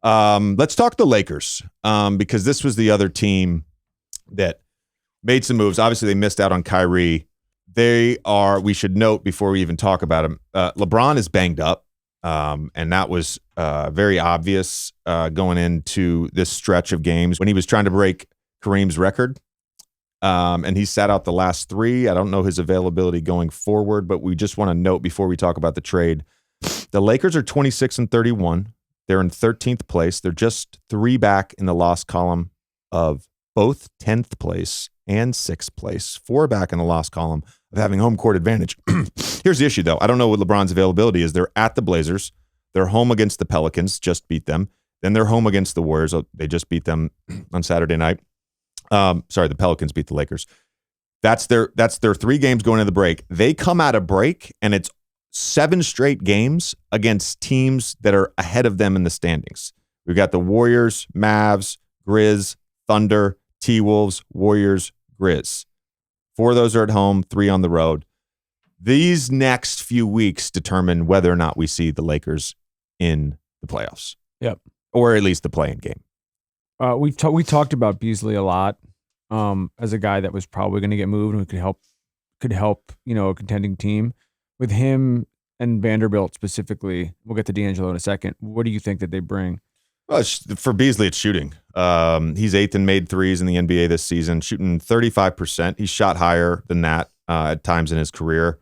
Let's talk the Lakers because this was the other team that made some moves. Obviously, they missed out on Kyrie. We should note before we even talk about him, LeBron is banged up, and that was very obvious going into this stretch of games when he was trying to break Kareem's record. And he sat out the last 3. I don't know his availability going forward, but we just want to note before we talk about the trade, the Lakers are 26-31. They're in 13th place. They're just 3 back in the loss column of both 10th place and 6th place. 4 back in the loss column of having home court advantage. Here's the issue, though. I don't know what LeBron's availability is. They're at the Blazers. They're home against the Pelicans, just beat them. Then they're home against the Warriors. They just beat them on Saturday night. The Pelicans beat the Lakers. That's their 3 games going into the break. They come out of break, and it's 7 straight games against teams that are ahead of them in the standings. We've got the Warriors, Mavs, Grizz, Thunder, T-Wolves, Warriors, Grizz. 4 of those are at home, 3 on the road. These next few weeks determine whether or not we see the Lakers in the playoffs. Yep. Or at least the play-in game. We talked about Beasley a lot as a guy that was probably going to get moved and could help a contending team. With him and Vanderbilt specifically, we'll get to D'Angelo in a second. What do you think that they bring? Well, for Beasley, it's shooting. He's 8th in made threes in the NBA this season, shooting 35%. He's shot higher than that at times in his career.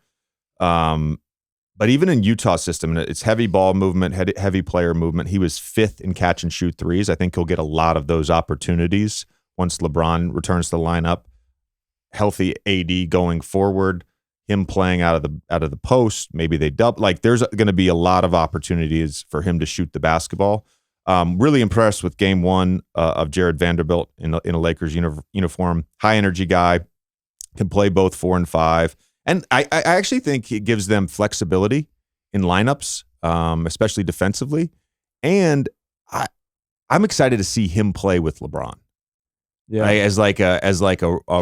But even in Utah's system, it's heavy ball movement, heavy player movement. He was 5th in catch and shoot threes. I think he'll get a lot of those opportunities once LeBron returns to the lineup. Healthy AD going forward. Him playing out of the post, maybe they double. Like there's going to be a lot of opportunities for him to shoot the basketball. Really impressed with game 1 of Jared Vanderbilt in a Lakers uniform. High energy guy, can play both 4 and 5, and I actually think it gives them flexibility in lineups, especially defensively. And I'm excited to see him play with LeBron. Yeah, right? as like a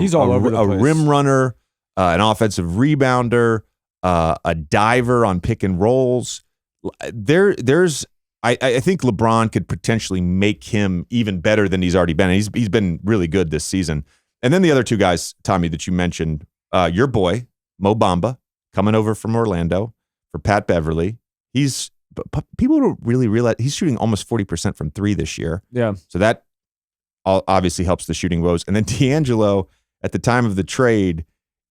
He's all over the place. Rim runner. An offensive rebounder, a diver on pick and rolls. I think LeBron could potentially make him even better than he's already been. He's been really good this season. And then the other 2 guys, Tommy, that you mentioned, your boy, Mo Bamba, coming over from Orlando for Pat Beverly. People don't really realize he's shooting almost 40% from 3 this year. Yeah. So that obviously helps the shooting woes. And then D'Angelo, at the time of the trade,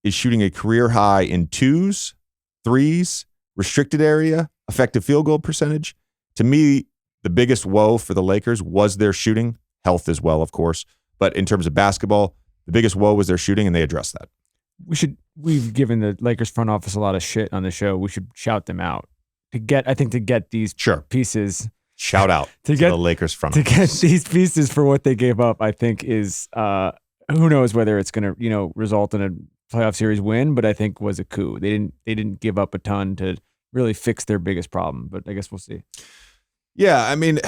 is shooting a career high in 2s, 3s, restricted area, effective field goal percentage. To me, the biggest woe for the Lakers was their shooting, health as well, of course. But in terms of basketball, the biggest woe was their shooting, and they addressed that. We've given the Lakers front office a lot of shit on the show. We should shout them out to get these pieces. Shout out to the Lakers front office. To get these pieces for what they gave up, I think is who knows whether it's going to result in a playoff series win, but I think was a coup. They didn't give up a ton to really fix their biggest problem, but I guess we'll see. Yeah, I mean,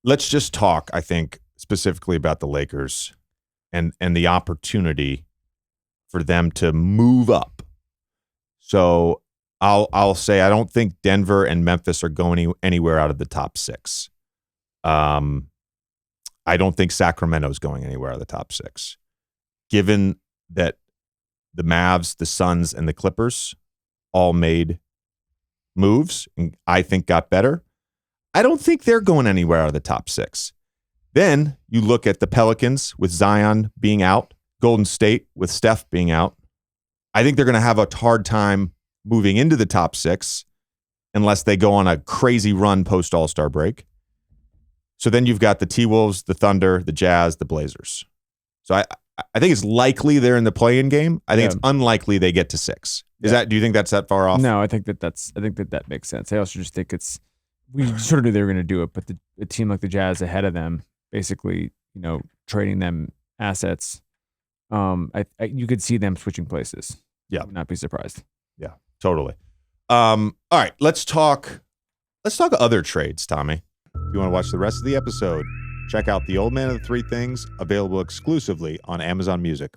let's just talk, I think, specifically about the Lakers and the opportunity for them to move up. So I'll say I don't think Denver and Memphis are going anywhere out of the top 6. I don't think Sacramento is going anywhere out of the top 6. Given that the Mavs, the Suns, and the Clippers all made moves and I think got better, I don't think they're going anywhere out of the top 6. Then you look at the Pelicans with Zion being out, Golden State with Steph being out. I think they're going to have a hard time moving into the top 6 unless they go on a crazy run post All-Star break. So then you've got the T-Wolves, the Thunder, the Jazz, the Blazers. So I think it's likely they're in the play-in game. I think it's unlikely they get to 6. Do you think that's that far off? No, I think that makes sense. I also just think we sort of knew they were going to do it, but a team like the Jazz ahead of them, basically, trading them assets, you could see them switching places. Yeah. I would not be surprised. Yeah, totally. All right, let's talk other trades, Tommy. If you want to watch the rest of the episode, check out The Old Man of the Three Things, available exclusively on Amazon Music.